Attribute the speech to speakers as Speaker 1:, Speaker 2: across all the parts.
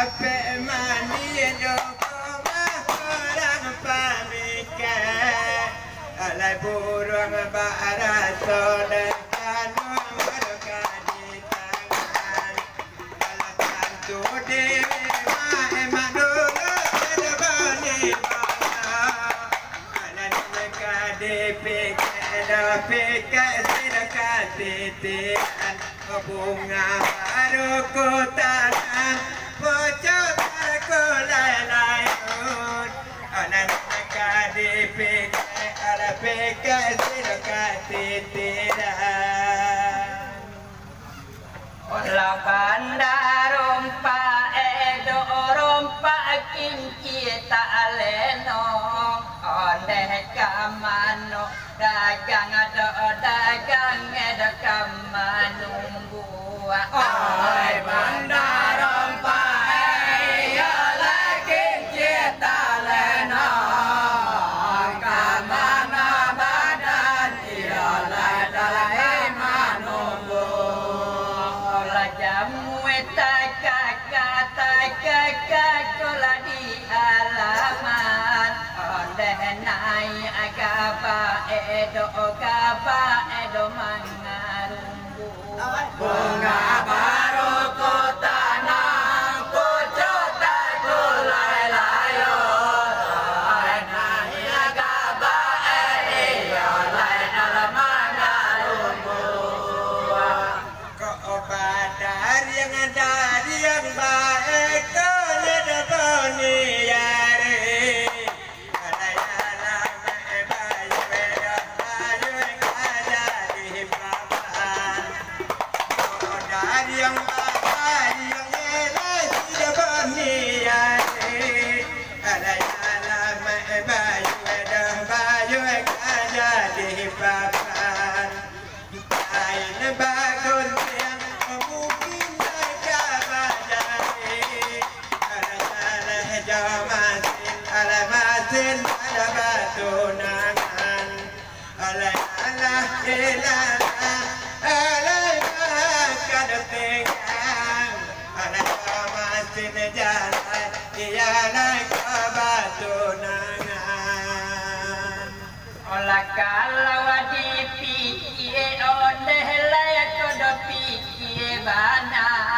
Speaker 1: ape mandi doko mahorang pamikai alai burung baraso dekan nomor kadi tangan ala tantu dewi ma dulu terbani bala ala kadi pikir sedekah titian bunga baru ku tanam pucuk aku lain-lain anak kadi pikir ala pikir sedekah titian olah bandar rompa edo rompa kinci tak lenong oleh kamano dagang ada kamanunggu oi bandar rompa ya lagi kita lenong kamana badan ya lalai manunggu olah jamu kakak kola di alaman oleh naik agaba edo mangarunggu bunga baru ku tanam pucuk tak kulai layo naik agaba edo mangarunggu kok badar yang dari yang baik keledoni yare tunangan alai alah elah alai makan tinggal alai masih jalan ialah kebatunangan olah kalau dipikir oleh layak kodo pikir bana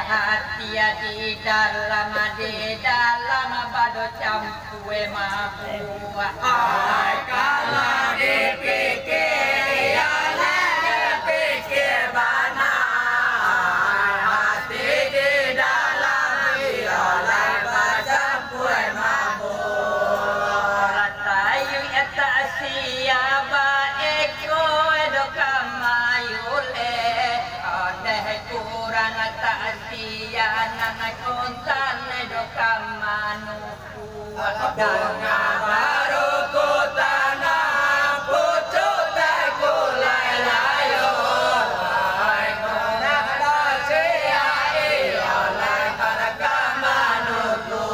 Speaker 1: hati di dalam bado campur mabua kalau dipikir ya pikir bana hati di dalam bado campur mabua tayu eta siapa eko edo kamayule odeh kurang tak anak kontan edo kamanuku bunga baru ku tanam pucuk tak kulai layo guna rahasia oleh para kamanuku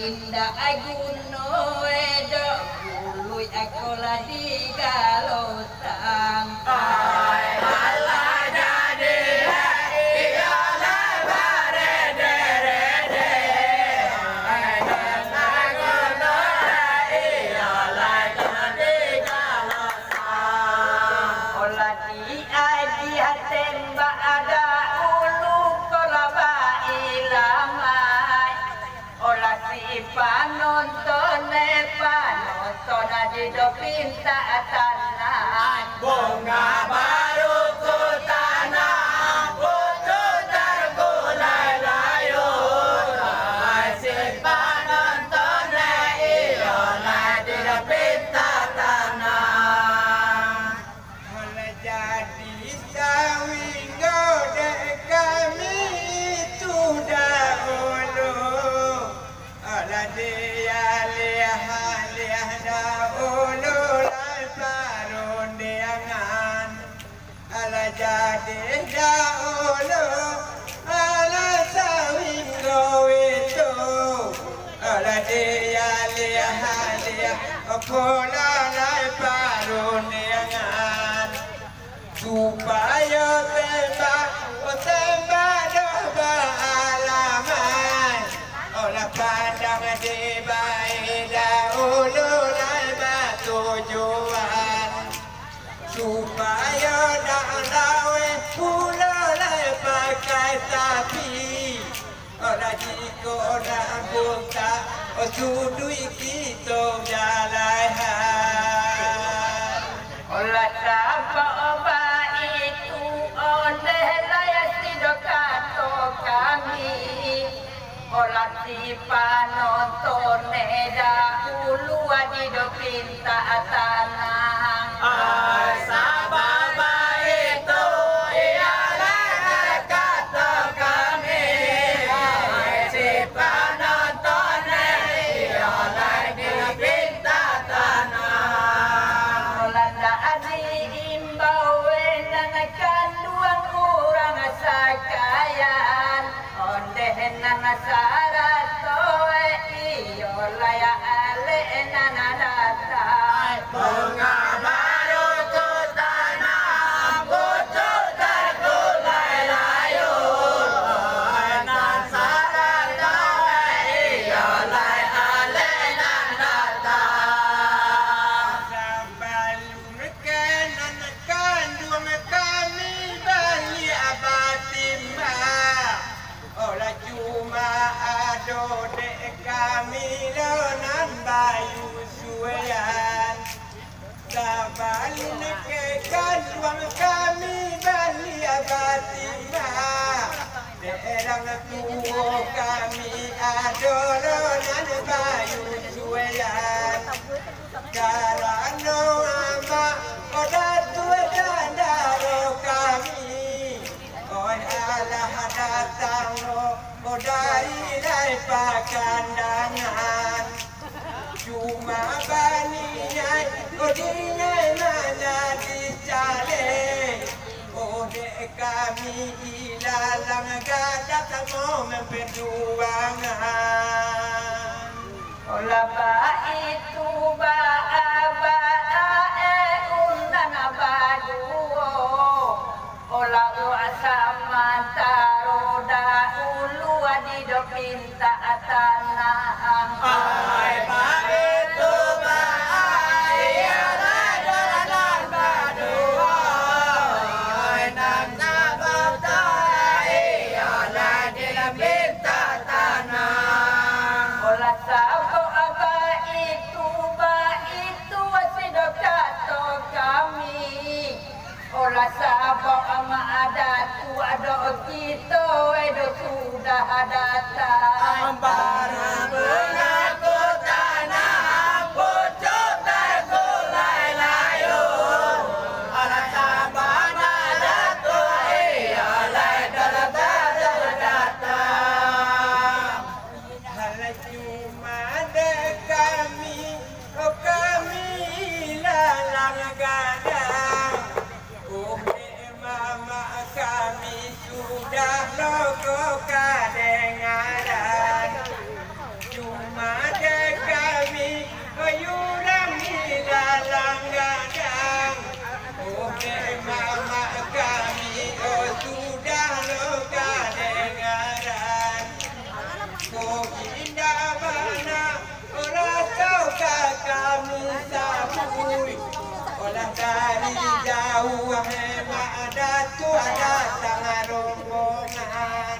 Speaker 1: indah aguno edo bului akola di galotang ai malah jadi di dopinta tanah
Speaker 2: bunga baru ku tanam putu tergulai layu masih penonton iyalah di dopinta tanah
Speaker 3: jadi sawinggo dek kami sudah ulu ala dia lihat dahulu lai parun diangan ala jadi dahulu ala sawinggo itu ala dia lihat pola lai parun diangan supaya tembak doa alaman olah pandang di baik dahulu lai bertujuan supaya dawe pula lai pakai tapi olah jika nak buka sudui kita jalan
Speaker 1: olah siapa itu ondeh layak sidokato kami olah si panonton dahulu di dopinta tanah
Speaker 2: sabab itu ialah kata kami si penonton ialah di dopinta tanah
Speaker 1: olah dah diimbau nanakan duang kurang sakayan ondeh nana syarat toe iyo layak ale nana datang
Speaker 2: bunga baru ku tanam putu tergulai layu nan saran tawe iyalah alenan datang
Speaker 3: Sabalun kanan kandung kami bali abatimba olah cuma ado dek kami lonan bayu suyan sabalun kandung kami bali abatimba derang tuo kami ado lonan bayu suyan karano ama oda tua dandaro kami oi alah datang no odai lai pakandangan cuma baniai odinai mana dicale ode kami ilalang gadat mo memperjuangan
Speaker 1: olah itu unana baduo olah uasa mantaro dahulu di dopinta tanah
Speaker 2: ai itu ialah jalan berdua nan sabab tahu ialah di dopinta tanah
Speaker 1: olah sabo itu sidokato kami olah sabo ama adatu ado kita edo sudah datang
Speaker 2: barang bunga ku tanam putu tergulai layu olah sabana jatuh ialah dalam datang
Speaker 3: Halah cuma dek kami, oh kami lalang gadang. Oh dek mama kami sudah logo kadengaran. Cuma dek kami, oh yuram lalang gadang. Oh dek mama kami, oh sudah logo kadengaran. Kau indah mana orang kau kami sabui olah dari jauh hemat datu datang rombongan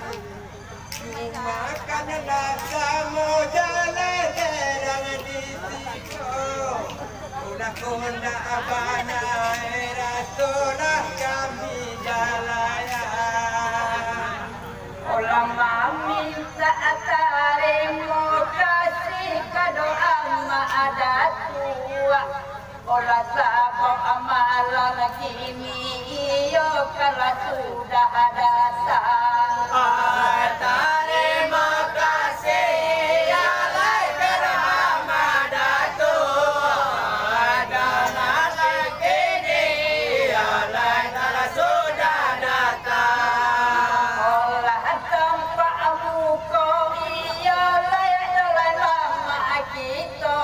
Speaker 3: cuma karena kamu jalan terang di situ Kunda abana rasulah kami jalayan.
Speaker 1: Ulama minta terima kasih doa ada tua. Olah sabok amalan kini iyo kalau sudah datang.
Speaker 2: Terima kasih ya lai berhamadatu dan lagi ini ya lai telah sudah datang.
Speaker 1: Olah tempat muka iyo lai lama kita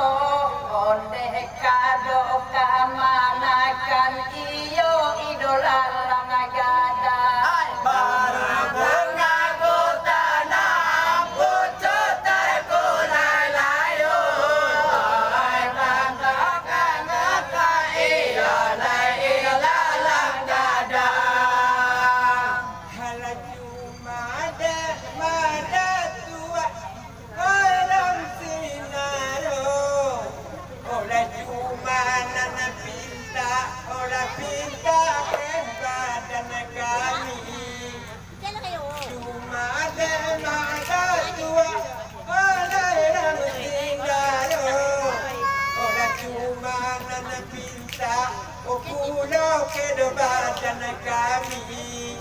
Speaker 1: ondeh kado kamanakan iyo idola langagada.
Speaker 3: Pulau kedebatan kami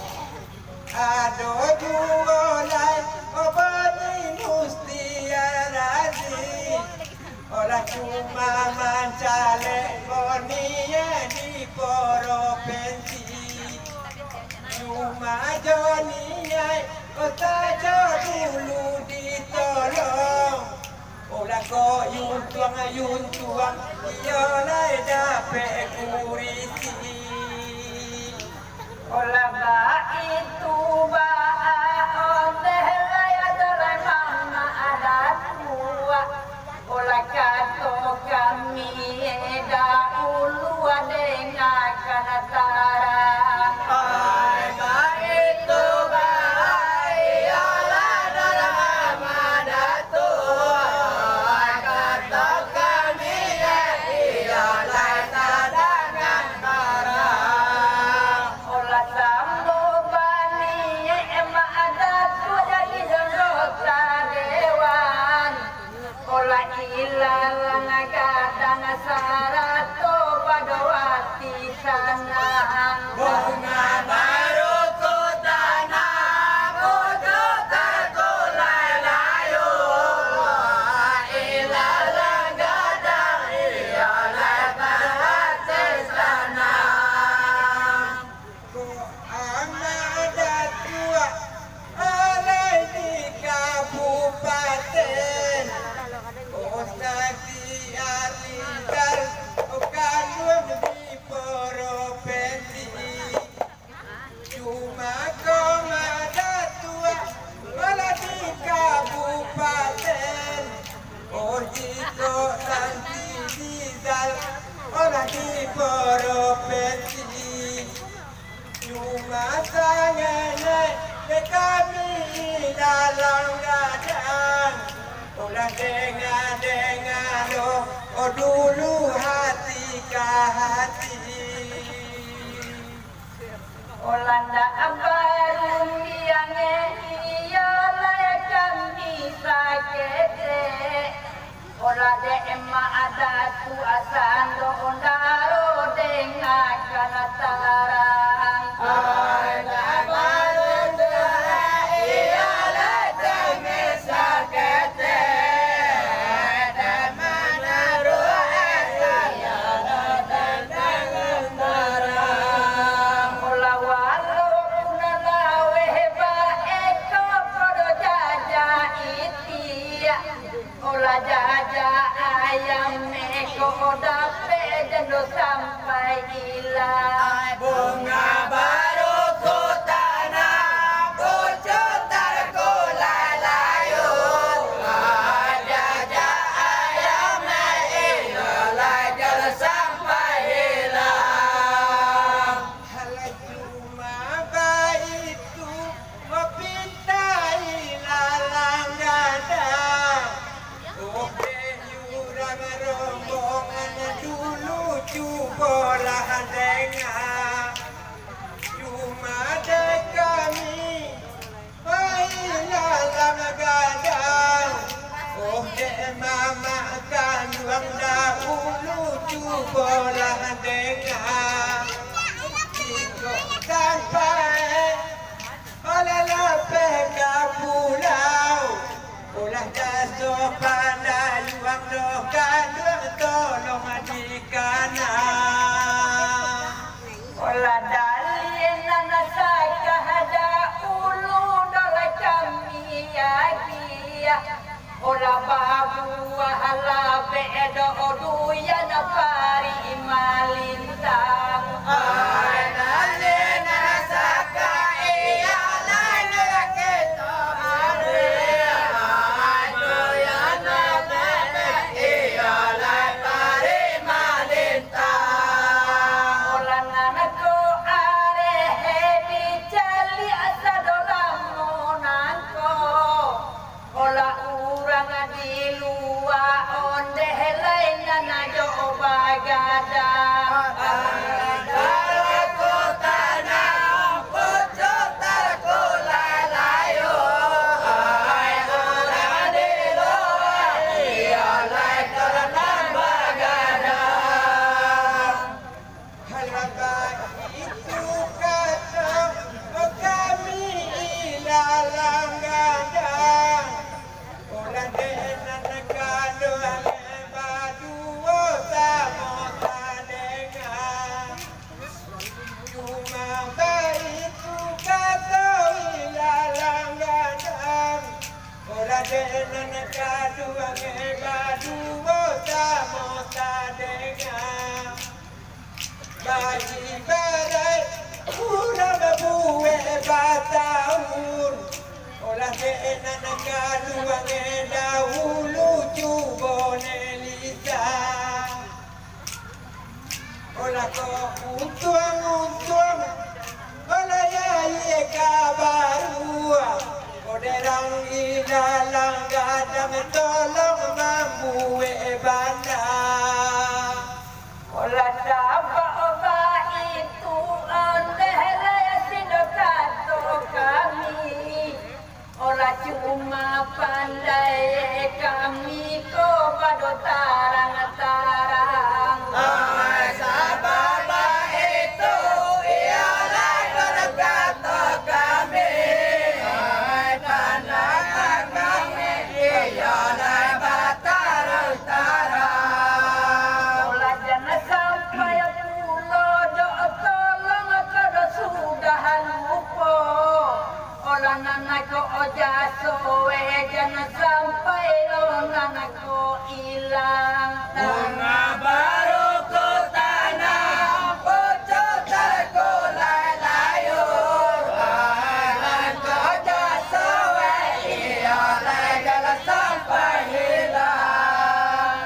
Speaker 3: ado juolai obani mustiarazi olah cuma mancale bonia di provinsi cuma jonia kota dulu ditolong olah koyun tuang iyo lai dapat kurisi.
Speaker 1: Olah itu ondeh laya dalam mama ada tua. Olah kata kami dahulu dengarkan tarang.
Speaker 2: Itu bahaya dalam amadatu kata kami ialah sadangan barang.
Speaker 1: Olah sambo bani emak ada tua jadi anggota dewan. Olah hilang kadang sarato pada wati sanang.
Speaker 2: Bunga baru ku tanam, butuh terkulai layu. Ilalah gadang, ialah berhati senang.
Speaker 3: Ko amada tua alai di kabupaten Osaki Aligar Okanum di provinsi cuma komada tua ala di kabupaten Ojito Santi Dizal ala di provinsi cuma sangat kami dalam gadang olah dengar oh dulu hati ke hati
Speaker 1: Olah ndak baru yang iya layak kami sakit. Olah de emak ada tu asan do ondaro dengarkan tarang.
Speaker 2: Ialah
Speaker 3: Orang jasa pandai juang dokan dua tolong adikana.
Speaker 1: Olah dalin nasaka hada ulu dalam kami ya. Olah babu wahala bedo oduyan pari malintang.
Speaker 2: dalin nasaka iya lain kita mari. Aduyan bebe iya lain pari malintang.
Speaker 1: Olah nanako are hebi cali asa dolam monangko. Olah urang di luar onde lain nanajo bagadang.
Speaker 3: Bagi badai kurang buwe batahun. Olah denan kaduang dahulu cubone lisa. Olah ko untuang olah ya kabarua. Oderang ilalang gadang tolong mambuwe banda.
Speaker 1: Olah siapa itu ande sidokato kami. Olah cuma pandai kami ko bado tarang-tarang.
Speaker 2: Sabab itu ialah sidokato kami. Tanah kami ialah batarang-tarang.
Speaker 1: Olah jangan sampai pulau doa tolong kada sudah lupa. Olah nanako ojasoe jangan sampai lo nanako hilang.
Speaker 2: Bunga baru ku tanam, pucuk terku layu. Langkah jasa ia jangan sampai hilang.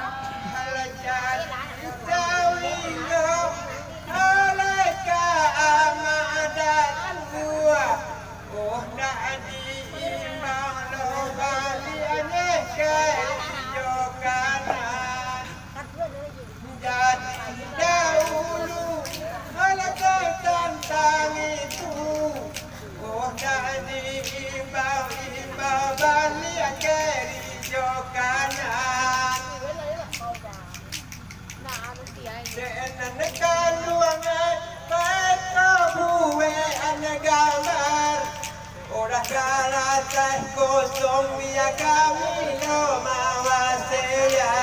Speaker 3: Kosong biar kami no mawasya.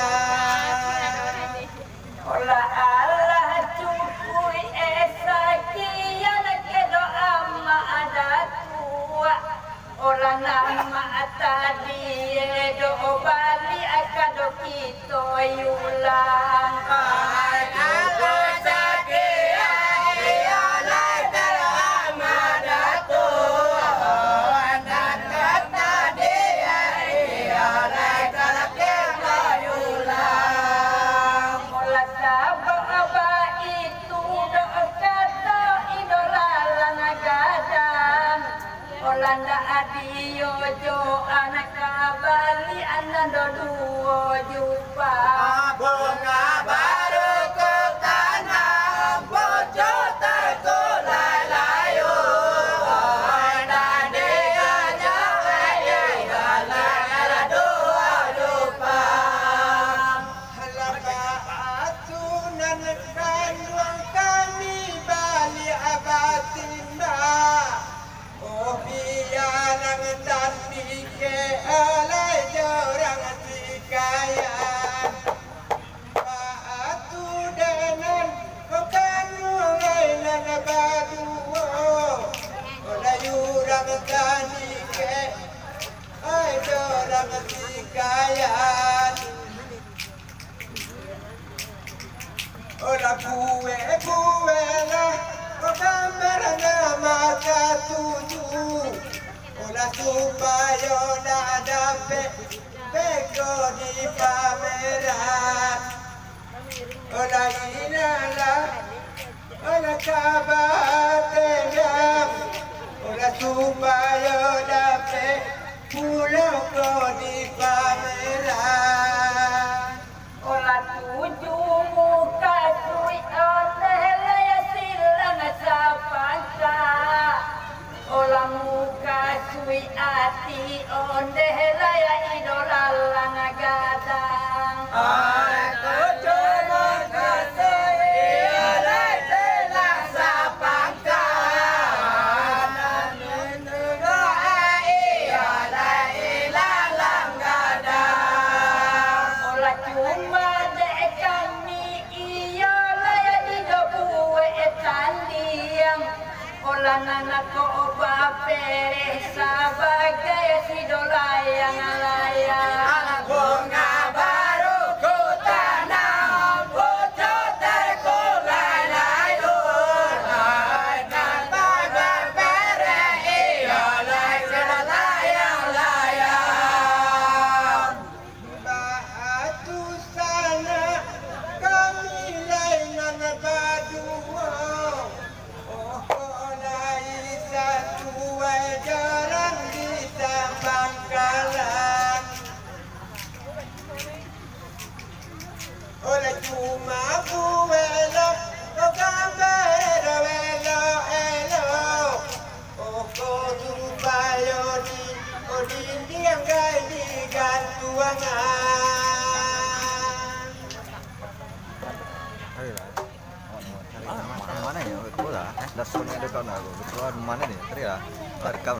Speaker 1: Olah Allah cukui esakian kedo amma ada tua. Olah nama tadi do bali akado kito yulang. Olanda adio jo anak kabali anando duo jupa.
Speaker 2: Bunga baru ku tanam, pucuk terku layu. Dan dia jalan dua lupa.
Speaker 3: Halapa atunan kandung kami bali abatinda. Oh biarang tapi ke alai buela, o gambar maka tuju. Olah supaya dah dapat bego di pameran. Olah inalah, olah kabar tenang. Olah supaya dapat pulau di pameran.
Speaker 1: Olah tuju muka sui oleh laya silang sapangka. Olah muka sui hati oleh laya idola lang gadang.
Speaker 2: Aku cuma kasih oleh silang sapangka. Doa oleh ilang lang gadang.
Speaker 1: Olah cuma dek kami iya laya ido buwe tandiang. Olah nana ko bapere sebagai sidola yang layak.
Speaker 2: Bunga baru ku tanam, pucuk terkulai layur. Nampak berbere ialah layang-layang.
Speaker 3: Batu sana kami lainan berdua. Oh, oleh satu jalan di Bangkalan. Oleh cuma buela, oh gambar elo elo. Oh, kau supaya di, oh dinding gai di gantungan.
Speaker 4: Mana ya? Betul lah. Dah sonnya dekat nak. Betul mana ni? Tadi lah. Rekam.